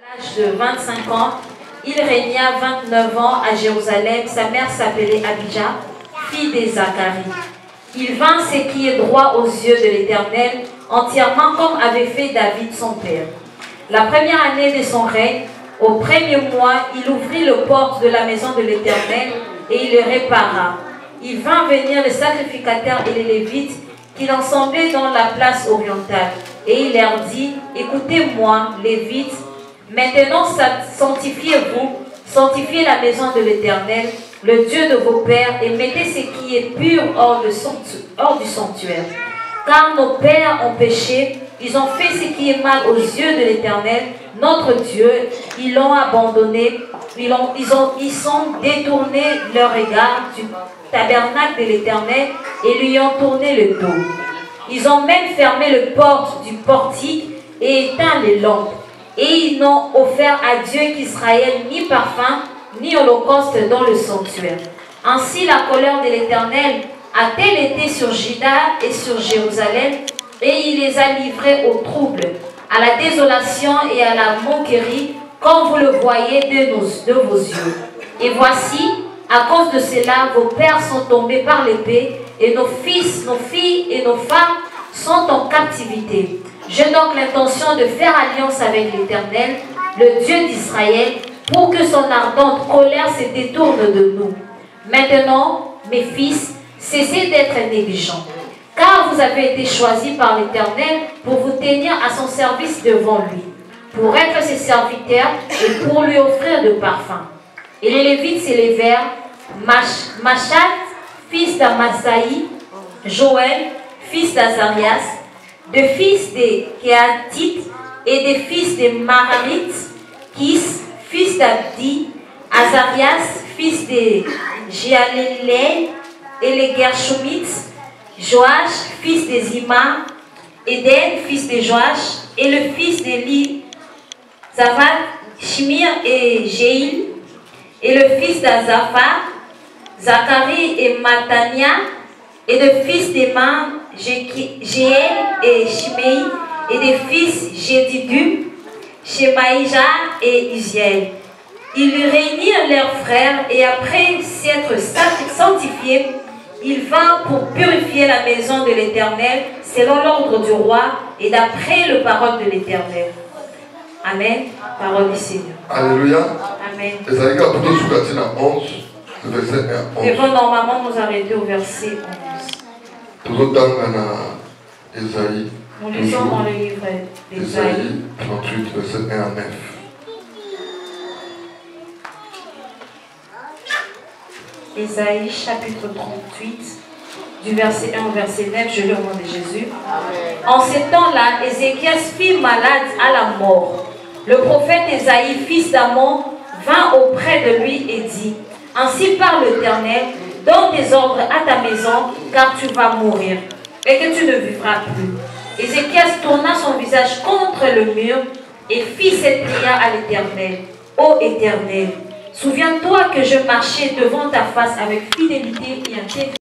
À l'âge de 25 ans, il régna 29 ans à Jérusalem. Sa mère s'appelait Abijah, fille de Zacharie. Il vint ce qui est droit aux yeux de l'Éternel, entièrement comme avait fait David son père. La première année de son règne, au premier mois, il ouvrit les portes de la maison de l'Éternel et il les répara. Il vint venir les sacrificateurs et les Lévites qui l'ensemblaient dans la place orientale. Et il leur dit, écoutez-moi, Lévites, maintenant sanctifiez-vous, sanctifiez la maison de l'Éternel, le Dieu de vos pères, et mettez ce qui est pur hors du sanctuaire. Car nos pères ont péché, ils ont fait ce qui est mal aux yeux de l'Éternel, notre Dieu, ils l'ont abandonné, ils sont détournés leur regard du tabernacle de l'Éternel et lui ont tourné le dos. Ils ont même fermé les portes du portique et éteint les lampes. Et ils n'ont offert à Dieu qu'Israël ni parfum, ni holocauste dans le sanctuaire. Ainsi la colère de l'Éternel a-t-elle été sur Juda et sur Jérusalem, et il les a livrés au trouble, à la désolation et à la moquerie, comme vous le voyez de vos yeux. Et voici, à cause de cela, vos pères sont tombés par l'épée, et nos fils, nos filles et nos femmes sont en captivité. J'ai donc l'intention de faire alliance avec l'Éternel, le Dieu d'Israël, pour que son ardente colère se détourne de nous. Maintenant, mes fils, cessez d'être négligents, car vous avez été choisis par l'Éternel pour vous tenir à son service devant lui, pour être ses serviteurs et pour lui offrir de parfums. Et les Lévites s'élevèrent, Machat, fils d'Amasaï, Joël, fils d'Azarias, des fils de Kéatites et des fils de Maramites, Kis, fils d'Abdi, Azarias, fils de Jéalélel, et les Gershomites, Joach, fils de Zima, Eden, fils de Joach, et le fils d'Éli, Zavad, Shimir et Jéil, et le fils d'Azapha, Zacharie et Matania, et des fils d'Emma, Jéel et Shimei, et des fils Jédidum, Shemaïja et Isiel. Ils réunirent leurs frères, et après s'être sanctifiés, ils vinrent pour purifier la maison de l'Éternel, selon l'ordre du roi, et d'après les paroles de l'Éternel. Amen. Parole du Seigneur. Alléluia. Amen. Et devons normalement nous arrêter au verset 11. Nous lisons dans le livre d'Ésaïe 38, verset 1 à 9. Ésaïe chapitre 38, du verset 1 au verset 9, je lis au nom de Jésus. En ces temps-là, Ézéchias fut malade à la mort. Le prophète Ésaïe, fils d'Amon, vint auprès de lui et dit, ainsi parle l'Éternel, donne tes ordres à ta maison, car tu vas mourir, et que tu ne vivras plus. Ézéchias tourna son visage contre le mur et fit cette prière à l'Éternel. Ô Éternel, souviens-toi que je marchais devant ta face avec fidélité et intégrité.